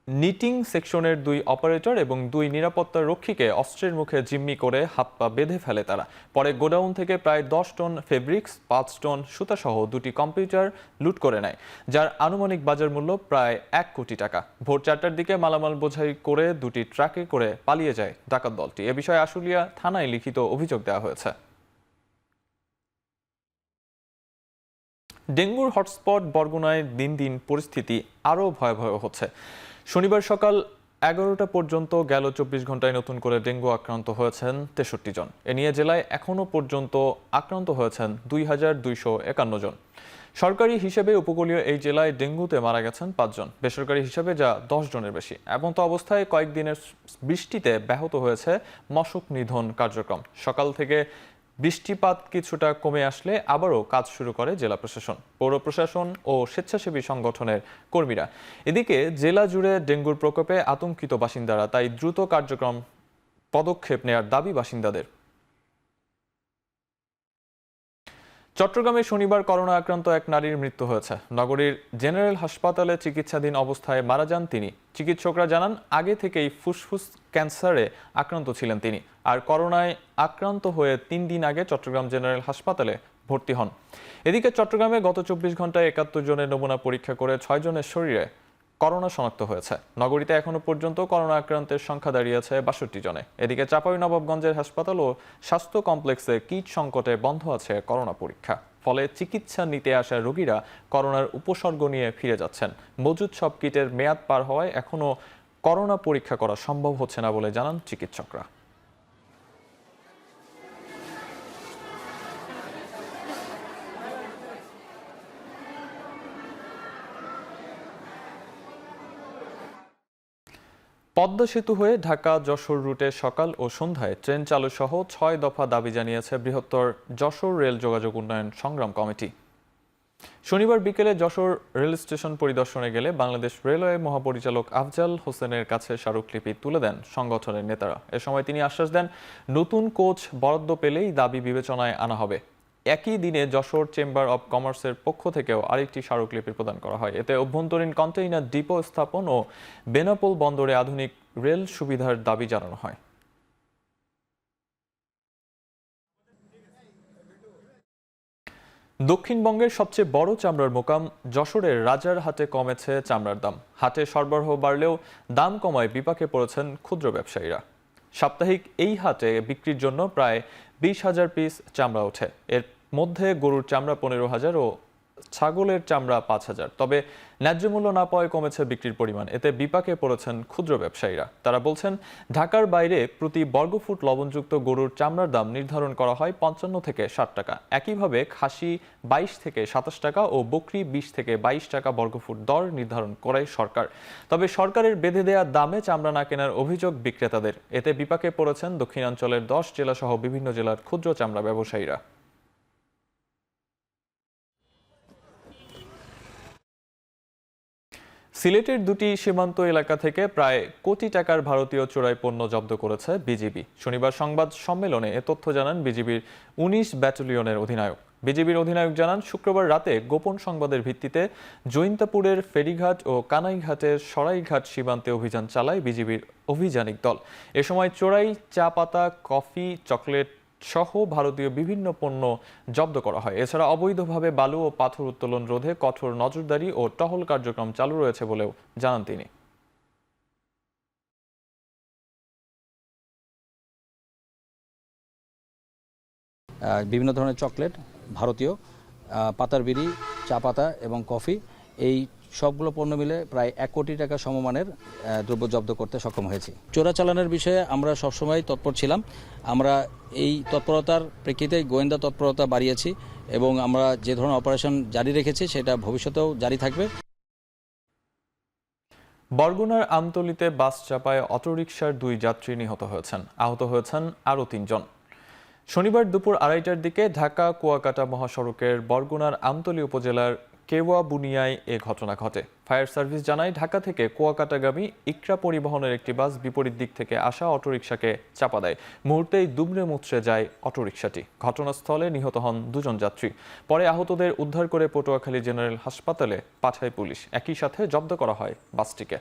নিটিং সেকশনের 2 অপারেটর এবং 2 নিরাপত্তা রক্ষীকে অস্ত্রের মুখে জিম্মি করে হাত পা বেঁধে ফেলে তারা। পরে গোডাউন থেকে প্রায় 10 টন ফেব্রিক্স, 5 টন সুতাসহ 2টি কম্পিউটার লুট করে নেয়, যার আনুমানিক বাজার মূল্য প্রায় 1 কোটি টাকা। ভোর 4টার দিকে মালামাল বোঝাই করে 2টি ট্রাকে করে পালিয়ে যায় ডাকাত দলটি। এ বিষয়ে আশুলিয়া থানায় লিখিত অভিযোগ দেওয়া হয়েছে। ডেঙ্গুর হটস্পট বরগুনায় দিন দিন পরিস্থিতি আরও ভয়াবহ হচ্ছে। শনিবার সকাল 11টা পর্যন্ত গেল 24 ঘন্টায় নতুন করে ডেঙ্গু আক্রান্ত হয়েছেন 63 জন। এ নিয়ে জেলায় এখনও পর্যন্ত আক্রান্ত হয়েছেন 2251 জন। সরকারি হিসেবে উপকূলীয় এই জেলায় ডেঙ্গুতে মারা গেছেন 5 জন, বেসরকারি হিসেবে যা 10 জনের বেশি। এমন তো অবস্থায় কয়েকদিনের বৃষ্টিতে ব্যাহত হয়েছে মশক নিধন কার্যক্রম। সকাল থেকে বৃষ্টিপাত কিছুটা কমে আসলে আবারও কাজ শুরু করে জেলা প্রশাসন, পৌর প্রশাসন ও স্বেচ্ছাসেবী সংগঠনের কর্মীরা। এদিকে জেলা জুড়ে ডেঙ্গুর প্রকোপে আতঙ্কিত বাসিন্দারা, তাই দ্রুত কার্যক্রম পদক্ষেপ নেয়ার দাবি বাসিন্দাদের। চট্টগ্রামে শনিবার করোনা আক্রান্ত এক নারীর মৃত্যু হয়েছে। নগরীর জেনারেল হাসপাতালে চিকিৎসাধীন অবস্থায় মারা যান তিনি। চিকিৎসকরা জানান, আগে থেকেই ফুসফুস ক্যান্সারে আক্রান্ত ছিলেন তিনি, আর করোনায় আক্রান্ত হয়ে 3 দিন আগে চট্টগ্রাম জেনারেল হাসপাতালে ভর্তি হন। এদিকে চট্টগ্রামে গত 24 ঘন্টায় 71 জনের নমুনা পরীক্ষা করে 6 জনের শরীরে করোনা শনাক্ত হয়েছে। নগরীতে এখনো পর্যন্ত করোনা আক্রান্তের সংখ্যা দাঁড়িয়েছে 62 জনে। এদিকে চাঁপাইনবাবগঞ্জের হাসপাতাল ও স্বাস্থ্য কমপ্লেক্সে কিট সংকটে বন্ধ আছে করোনা পরীক্ষা। ফলে চিকিৎসা নিতে আসা রোগীরা করোনার উপসর্গ নিয়ে ফিরে যাচ্ছেন। মজুদ সব কিটের মেয়াদ পার হওয়ায় এখনো করোনা পরীক্ষা করা সম্ভব হচ্ছে না বলে জানান চিকিৎসকরা। পদ্মা সেতু হয়ে ঢাকা যশোর রুটে সকাল ও সন্ধ্যায় ট্রেন চালু সহ 6 দফা দাবি জানিয়েছে বৃহত্তর যশোর রেল যোগাযোগ উন্নয়ন সংগ্রাম কমিটি। শনিবার বিকেলে যশোর রেল স্টেশন পরিদর্শনে গেলে বাংলাদেশ রেলওয়ে মহাপরিচালক আফজাল হোসেনের কাছে স্মারকলিপি তুলে দেন সংগঠনের নেতারা। এ সময় তিনি আশ্বাস দেন, নতুন কোচ বরাদ্দ পেলেই দাবি বিবেচনায় আনা হবে। একই দিনে যশোর চেম্বার অব কমার্সের পক্ষ থেকেও আরেকটি স্মারকলিপি প্রদান করা হয়। এতে অভ্যন্তরীণ কন্টেইনার ডিপো স্থাপন ও বেনাপোল বন্দরে আধুনিক রেল সুবিধার দাবি জানানো হয়। দক্ষিণবঙ্গের সবচেয়ে বড় চামড়ার মোকাম যশোরের রাজারহাটে কমেছে চামড়ার দাম। হাটে সরবরাহ বাড়লেও দাম কমায় বিপাকে পড়েছেন ক্ষুদ্র ব্যবসায়ীরা। সাপ্তাহিক এই হাটে বিক্রির জন্য প্রায় 20,000 পিস চামড়া ওঠে। এর মধ্যে গরুর চামড়া 15,000 ও ছাগলের চামড়া 5,000। তবে ন্যায্য মূল্য না পাওয়ায় কমেছে বিক্রির পরিমাণ। এতে বিপাকে পড়েছেন ক্ষুদ্র ব্যবসায়ীরা। তারা বলছেন, ঢাকার বাইরে প্রতি বর্গফুট লবণযুক্ত গরুর চামড়ার দাম নির্ধারণ করা হয় 55 থেকে 60 টাকা। একইভাবে খাসি 22 থেকে 27 টাকা ও বকরি 20 থেকে 22 টাকা বর্গফুট দর নির্ধারণ করে সরকার। তবে সরকারের বেঁধে দেওয়া দামে চামড়া না কেনার অভিযোগ বিক্রেতাদের। এতে বিপাকে পড়েছেন দক্ষিণাঞ্চলের 10 জেলা সহ বিভিন্ন জেলার ক্ষুদ্র চামড়া ব্যবসায়ীরা। সিলেটের 2টি সীমান্ত এলাকা থেকে প্রায় কোটি টাকার ভারতীয় চোরাই পণ্য জব্দ করেছে বিজিবি। শনিবার সংবাদ সম্মেলনে এ তথ্য জানান বিজিবির 19 ব্যাটালিয়নের অধিনায়ক। বিজিবির অধিনায়ক জানান, শুক্রবার রাতে গোপন সংবাদের ভিত্তিতে জৈন্তাপুরের ফেরিঘাট ও কানাইঘাটের সরাইঘাট সীমান্তে অভিযান চালায় বিজিবির অভিযানিক দল। এ সময় চোরাই চা পাতা, কফি, চকলেট সহ ভারতীয় বিভিন্ন পণ্য জব্দ করা হয়। এছাড়া অবৈধভাবে বালু ও পাথর উত্তোলন রোধে কঠোর নজরদারি ও টহল কার্যক্রম চালু রয়েছে বলেও জানান তিনি। বিভিন্ন ধরনের চকলেট, ভারতীয় পাতার বিড়ি, চা পাতা এবং কফি, এই সবগুলো পণ্য মিলে প্রায় 1 কোটি টাকা সমমানের দ্রব্য জব্দ করতে সক্ষম হয়েছি। চোরাচালানের বিষয়ে আমরা সবসময় তৎপর ছিলাম। আমরা এই তৎপরতার প্রেক্ষিতে গোয়েন্দা তৎপরতা বাড়িয়েছি এবং আমরা যে ধরনের অপারেশন জারি রেখেছি সেটা ভবিষ্যতেও জারি থাকবে। বরগুনার আমতলীতে বাস চাপায় অটোরিকশার 2 যাত্রী নিহত হয়েছেন। আহত হয়েছেন আরও 3 জন। শনিবার দুপুর 2:30টার দিকে ঢাকা কুয়াকাটা মহাসড়কের বরগুনার আমতলী উপজেলার কেওয়া বুনিয়ায় এ ঘটনা ঘটে। ফায়ার সার্ভিস জানায়, ঢাকা থেকে কুয়াকাটাগামী ইকরা পরিবহনের একটি বাস বিপরীত দিক থেকে আসা অটোরিকশাকে চাপা দেয়। মুহূর্তেই দুমড়ে মুচড়ে যায় অটোরিকশাটি। ঘটনাস্থলে নিহত হন 2 জন যাত্রী। পরে আহতদের উদ্ধার করে পটুয়াখালী জেনারেল হাসপাতালে পাঠায় পুলিশ। একই সাথে জব্দ করা হয় বাসটিকে।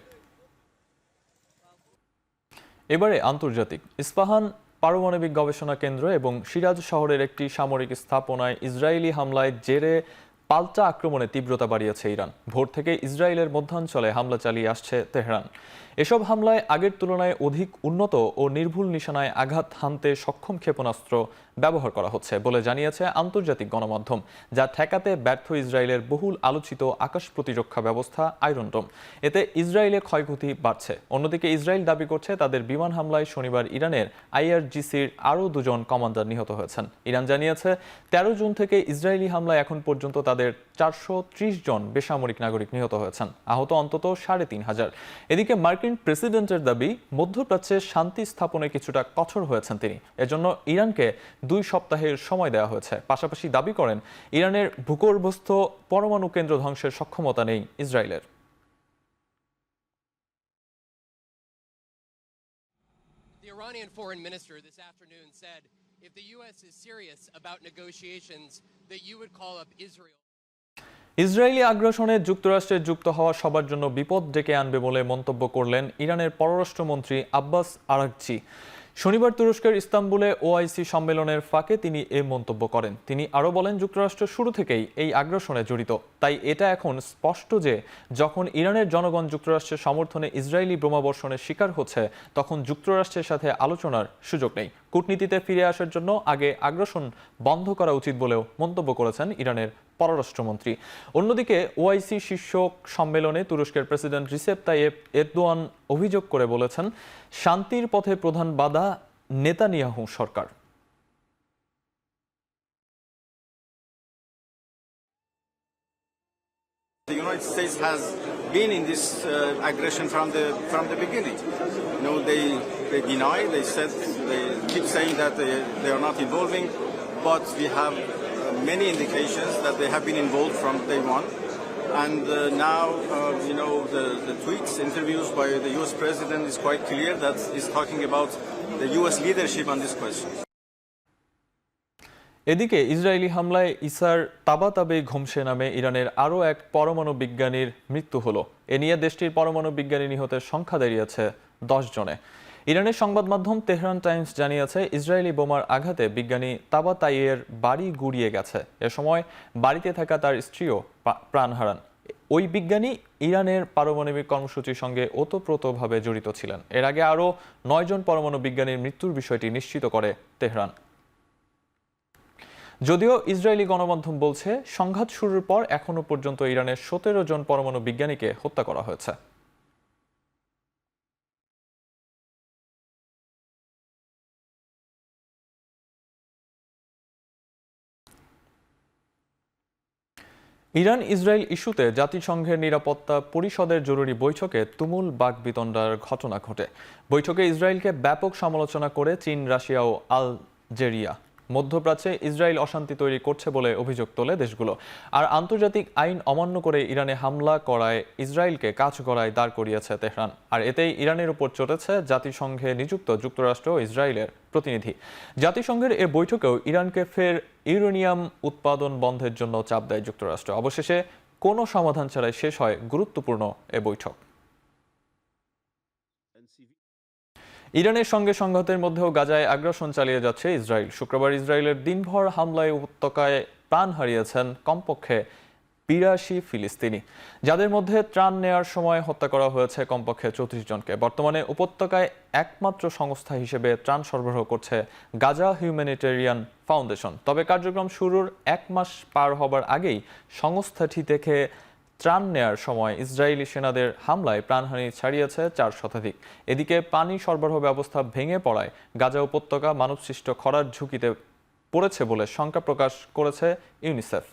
এবারে আন্তর্জাতিক। ইস্পাহান পারমাণবিক গবেষণা কেন্দ্র এবং সিরাজ শহরের একটি সামরিক স্থাপনায় ইসরায়েলি হামলায় জেরে পাল্টা আক্রমণে তীব্রতা বাড়িয়েছে ইরান। ভোর থেকে ইসরায়েলের মধ্যাঞ্চলে হামলা চালিয়ে আসছে তেহরান। এসব হামলায় আগের তুলনায় অধিক উন্নত ও নির্ভুল নিশানায় আঘাত হানতে সক্ষম ক্ষেপণাস্ত্র ব্যবহার করা হচ্ছে বলে জানিয়েছে আন্তর্জাতিক গণমাধ্যম, যা ঠেকাতে ব্যর্থ ইসরায়েলের বহুল আলোচিত আকাশ প্রতিরক্ষা ব্যবস্থা আয়রন ডোম। এতে ইসরায়েলে ক্ষয়ক্ষতি বাড়ছে। অন্যদিকে ইসরায়েল দাবি করছে তাদের বিমান হামলায় শনিবার ইরানের IRGC-র আরও 2 জন কমান্ডার নিহত হয়েছেন। ইরান জানিয়েছে 13 জুন থেকে ইসরায়েলি হামলায় এখন পর্যন্ত তাদের 430 জন বেসামরিক নাগরিক নিহত হয়েছেন, আহত অন্তত 3,500। এদিকে মার্কিন প্রেসিডেন্টের দাবি, মধ্যপ্রাচ্যে শান্তি স্থাপনে কিছুটা কঠোর হয়েছেন তিনি। এজন্য ইরানকে 2 সপ্তাহের সময় দেওয়া হয়েছে। পাশাপাশি দাবি করেন ইরানের ভূগর্ভস্থ পরমাণু কেন্দ্র ধ্বংসের সক্ষমতা নেই ইসরায়েলের। The Iranian foreign minister this afternoon said if the US is serious about negotiations that you would call up Israel. Israeli আগ্রাসনে যুক্তরাষ্ট্রের যুক্ত হওয়া সবার জন্য বিপদ ডেকে আনবে বলে মন্তব্য করলেন ইরানের পররাষ্ট্রমন্ত্রী আব্বাস আরাগচি। শনিবার তুরস্কের ইস্তাম্বুলে OIC সম্মেলনের ফাঁকে তিনি এ মন্তব্য করেন। তিনি আরও বলেন, যুক্তরাষ্ট্র শুরু থেকেই এই আগ্রাসনে জড়িত। তাই এটা এখন স্পষ্ট যে যখন ইরানের জনগণ যুক্তরাষ্ট্রের সমর্থনে ইসরায়েলি বোমাবর্ষণের শিকার হচ্ছে, তখন যুক্তরাষ্ট্রের সাথে আলোচনার সুযোগ নেই। কূটনীতিতে ফিরে আসার জন্য আগে আগ্রাসন বন্ধ করা উচিত বলেও মন্তব্য করেছেন ইরানের পররাষ্ট্রমন্ত্রী। অন্যদিকে OIC শীর্ষ সম্মেলনে তুরস্কের প্রেসিডেন্ট রিসেপ তাইয়েপ এরদোয়ান অভিযোগ করে বলেছেন, শান্তির পথে প্রধান বাধা Netanyahu Sarkar. The United States has been in this aggression from the beginning. You know, they deny, they keep saying that they are not involving, but we have many indications that they have been involved from day one. And now, you know, the tweets, interviews by the US president is quite clear that he's talking about the US leadership on this question. এদিকে Israeli হামলায় ইসার তাবাতাবে ঘুমসে নামে ইরানের আরও এক পরমাণু বিজ্ঞানীর মৃত্যু হলো। এ নিয়ে দেশটির পরমাণু বিজ্ঞানী নিহতের সংখ্যা দাঁড়িয়েছে 10 জনে। ইরানের সংবাদ মাধ্যম তেহরান টাইমস জানিয়েছে, ইসরায়েলি বোমার আঘাতে বিজ্ঞানী তাবাতাইয়ের বাড়ি গুড়িয়ে গেছে। এ সময় বাড়িতে থাকা তার স্ত্রীও প্রাণ হারান। ওই বিজ্ঞানী ইরানের পারমাণবিক কর্মসূচির সঙ্গে ওতপ্রোতভাবে জড়িত ছিলেন। এর আগে আরও 9 জন পরমাণু বিজ্ঞানীর মৃত্যুর বিষয়টি নিশ্চিত করে তেহরান। যদিও ইসরায়েলি গণমাধ্যম বলছে, সংঘাত শুরুর পর এখনো পর্যন্ত ইরানের 17 জন পরমাণু বিজ্ঞানীকে হত্যা করা হয়েছে। ইরান ইসরায়েল ইস্যুতে জাতিসংঘের নিরাপত্তা পরিষদের জরুরি বৈঠকে তুমুল বাকবিতণ্ডার ঘটনা ঘটে। বৈঠকে ইসরায়েলকে ব্যাপক সমালোচনা করে চীন, রাশিয়া ও আলজেরিয়া। মধ্যপ্রাচ্যে ইসরায়েল অশান্তি তৈরি করছে বলে অভিযোগ তোলে দেশগুলো। আর আন্তর্জাতিক আইন অমান্য করে ইরানে হামলা করায় ইসরায়েলকে কাঠগড়ায় দাঁড় করিয়েছে তেহরান। আর এতেই ইরানের উপর চটেছে জাতিসংঘে নিযুক্ত যুক্তরাষ্ট্র ও ইসরায়েলের প্রতিনিধি। জাতিসংঘের এ বৈঠকেও ইরানকে ফের ইউরেনিয়াম উৎপাদন বন্ধের জন্য চাপ দেয় যুক্তরাষ্ট্র। অবশেষে কোনো সমাধান ছাড়াই শেষ হয় গুরুত্বপূর্ণ এ বৈঠক। ইরানের সঙ্গে সংঘাতের মধ্যেও গাজায় আগ্রাসন চালিয়ে যাচ্ছে ইসরায়েল। শুক্রবার ইসরায়েলের দিনভর হামলায় উপত্যকায় প্রাণ হারিয়েছেন কমপক্ষে 82 ফিলিস্তিনি, যাদের মধ্যে ত্রাণ নেয়ার সময় হত্যা করা হয়েছে কমপক্ষে 34 জনকে। বর্তমানে উপত্যকায় একমাত্র সংস্থা হিসেবে ত্রাণ সরবরাহ করছে গাজা হিউম্যানিটেরিয়ান ফাউন্ডেশন। তবে কার্যক্রম শুরুর 1 মাস পার হবার আগেই সংস্থাটি থেকে ত্রাণ নেয়ার সময় ইসরায়েলি সেনাদের হামলায় প্রাণহানি ছাড়িয়েছে 4 শতাধিক। এদিকে পানি সরবরাহ ব্যবস্থা ভেঙে পড়ায় গাজা উপত্যকা মানবসৃষ্ট খরার ঝুঁকিতে পড়েছে বলে শঙ্কা প্রকাশ করেছে ইউনিসেফ।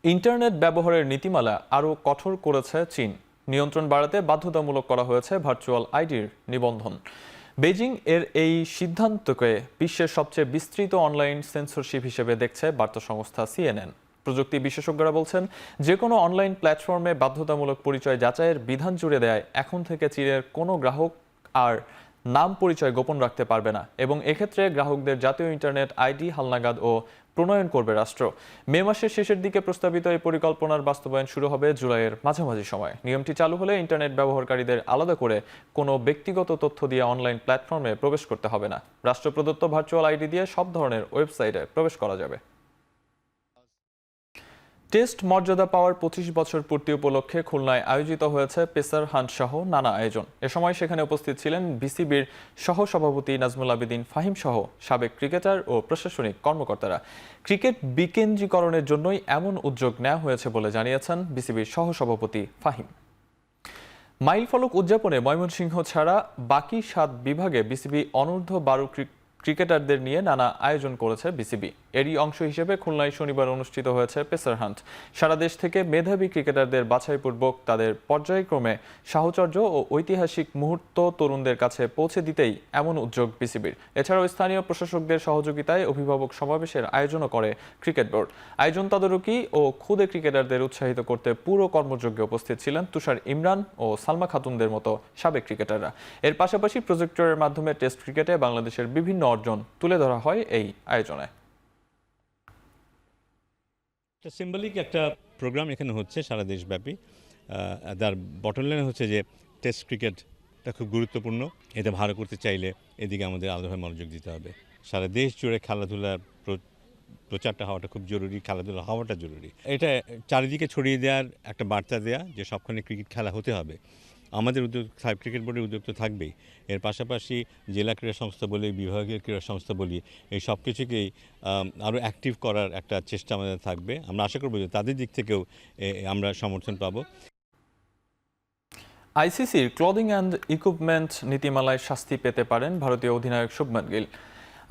ইন্টারনেট ব্যবহারের নীতিমালা আরও কঠোর করেছে চীন। নিয়ন্ত্রণ বাড়াতে বাধ্যতামূলক করা হয়েছে ভার্চুয়াল আইডির নিবন্ধন। বেজিং এর এই সিদ্ধান্তকে বিশ্বের সবচেয়ে বিস্তৃত অনলাইন সেন্সরশিপ হিসেবে দেখছে বার্তা সংস্থা CNN। প্রযুক্তি বিশেষজ্ঞরা বলছেন, যে কোনো অনলাইন প্ল্যাটফর্মে বাধ্যতামূলক পরিচয় যাচাইয়ের বিধান জুড়ে দেয় এখন থেকে চীনের কোনো গ্রাহক আর নাম পরিচয় গোপন রাখতে পারবে না এবং এক্ষেত্রে গ্রাহকদের জাতীয় ইন্টারনেট আইডি হালনাগাদ ও প্রণয়ন করবে রাষ্ট্র। মে মাসের শেষের দিকে প্রস্তাবিত এই পরিকল্পনার বাস্তবায়ন শুরু হবে জুলাইয়ের মাঝামাঝি সময়। নিয়মটি চালু হলে ইন্টারনেট ব্যবহারকারীদের আলাদা করে কোনো ব্যক্তিগত তথ্য দিয়ে অনলাইন প্ল্যাটফর্মে প্রবেশ করতে হবে না। রাষ্ট্র প্রদত্ত ভার্চুয়াল আইডি দিয়ে সব ধরনের ওয়েবসাইটে প্রবেশ করা যাবে। টেস্ট মর্যাদা পাওয়ার 25 বছর পূর্তি উপলক্ষে খুলনায় আয়োজিত হয়েছে পেসার হান্ট সহ নানা আয়োজন। এ সময় সেখানে উপস্থিত ছিলেন বিসিবির সহসভাপতি নাজমুল আবেদিন ফাহিম সহ সাবেক ক্রিকেটার ও প্রশাসনিক কর্মকর্তারা। ক্রিকেট বিকেন্দ্রীকরণের জন্যই এমন উদ্যোগ নেওয়া হয়েছে বলে জানিয়েছেন বিসিবির সহসভাপতি ফাহিম। মাইল ফলক উদযাপনে ময়মনসিংহ ছাড়া বাকি 7 বিভাগে বিসিবি অনূর্ধ্ব 12 ক্রিকেটারদের নিয়ে নানা আয়োজন করেছে বিসিবি। এরই অংশ হিসেবে খুলনায় শনিবার অনুষ্ঠিত হয়েছে পেসার হান্ট। সারা দেশ থেকে মেধাবী ক্রিকেটারদের বাছাইপূর্বক তাদের পর্যায়ক্রমে সাহচর্য ও ঐতিহাসিক মুহূর্ত তরুণদের কাছে পৌঁছে দিতেই এমন উদ্যোগ বিসিবির। এছাড়াও স্থানীয় প্রশাসকদের সহযোগিতায় অভিভাবক সমাবেশের আয়োজনও করে ক্রিকেট বোর্ড। আয়োজন তদারকি ও খুদে ক্রিকেটারদের উৎসাহিত করতে পুরো কর্মযজ্ঞে উপস্থিত ছিলেন তুষার ইমরান ও সালমা খাতুনদের মতো সাবেক ক্রিকেটাররা। এর পাশাপাশি প্রজেক্টরের মাধ্যমে টেস্ট ক্রিকেটে বাংলাদেশের বিভিন্ন অর্জন তুলে ধরা হয় এই আয়োজনে। সিম্বলিক একটা প্রোগ্রাম এখানে হচ্ছে সারা দেশব্যাপী। তার বটম লাইন হচ্ছে যে টেস্ট ক্রিকেটটা খুব গুরুত্বপূর্ণ। এটা ভালো করতে চাইলে এদিকে আমাদের আলাদাভাবে মনোযোগ দিতে হবে। সারা দেশ জুড়ে খেলাধুলার প্রচারটা হওয়াটা খুব জরুরি, খেলাধুলা হওয়াটা জরুরি। এটা চারিদিকে ছড়িয়ে দেওয়ার একটা বার্তা দেয়া যে সবখানে ক্রিকেট খেলা হতে হবে। আমাদের উদ্যোগ ক্রিকেট বোর্ডের উদ্যোগ তো থাকবেই, এর পাশাপাশি জেলা ক্রীড়া সংস্থা বলি, বিভাগীয় ক্রীড়া সংস্থা বলি, এই সব কিছুকেই আরও অ্যাক্টিভ করার একটা চেষ্টা আমাদের থাকবে। আমরা আশা করব যে তাদের দিক থেকেও আমরা সমর্থন পাবো। আইসিসির ক্লদিং অ্যান্ড ইকুইপমেন্ট নীতিমালায় শাস্তি পেতে পারেন ভারতীয় অধিনায়ক শুভমান গিল।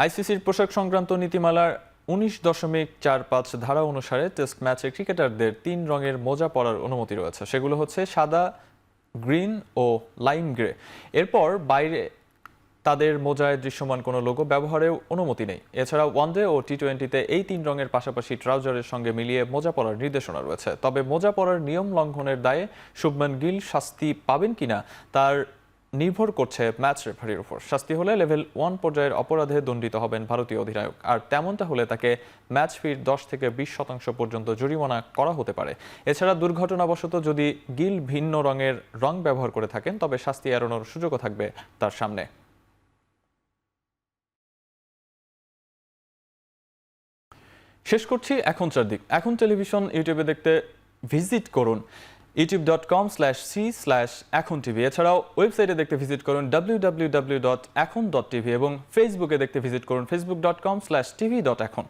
আইসিসির পোশাক সংক্রান্ত নীতিমালার 19.45 ধারা অনুসারে টেস্ট ম্যাচে ক্রিকেটারদের 3 রঙের মোজা পরার অনুমতি রয়েছে। সেগুলো হচ্ছে সাদা, গ্রিন ও লাইম গ্রে। এরপর বাইরে তাদের মোজায় দৃশ্যমান কোনো লোগো ব্যবহারেও অনুমতি নেই। এছাড়া ওয়ানডে ও টি20তে এই 3 রঙের পাশাপাশি ট্রাউজারের সঙ্গে মিলিয়ে মোজা পরার নির্দেশনা রয়েছে। তবে মোজা পরার নিয়ম লঙ্ঘনের দায়ে শুভমান গিল শাস্তি পাবেন কিনা তার নির্ভর করছে ম্যাচ রেফারির উপর। শাস্তি হলে লেভেল 1 পর্যায়ের অপরাধে দণ্ডিত হবেন ভারতীয় অধিনায়ক। আর তেমনটা হলে তাকে ম্যাচ ফির 10 থেকে 20% পর্যন্ত জরিমানা করা হতে পারে। এছাড়া দুর্ঘটনাবশত যদি গিল ভিন্ন রঙের রং ব্যবহার করে থাকেন তবে শাস্তি এড়ানোর সুযোগও থাকবে তার সামনে। শেষ করছি এখন চারদিক। এখন টেলিভিশন ইউটিউবে দেখতে ভিজিট করুন youtube.com/c/echontv। এছাড়াও ওয়েবসাইটে দেখতে ভিজিট করুন www.ekhon.tv এবং ফেসবুকে দেখতে ভিজিট করুন facebook.com/tv.ekhon।